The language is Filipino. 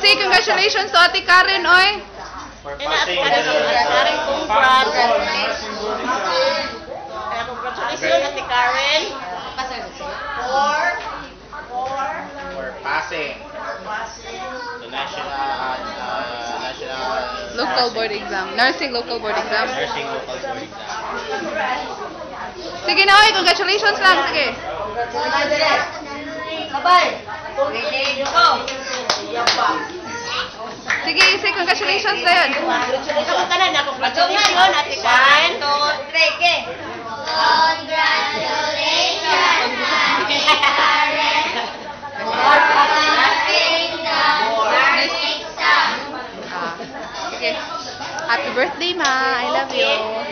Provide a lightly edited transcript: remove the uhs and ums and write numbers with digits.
say congratulations to Ate Karen, oy. Congratulations, Ate Karen. For passing the national Local board exam. Nursing local board exam. nursing local board exam. Sige na, oy. Congratulations lang. Sige. Sige, say congratulations na yun. Congratulations ka na. Congratulations, Ate Karen. 1, 2, 3, ke. Sige. Happy birthday, ma. I love you.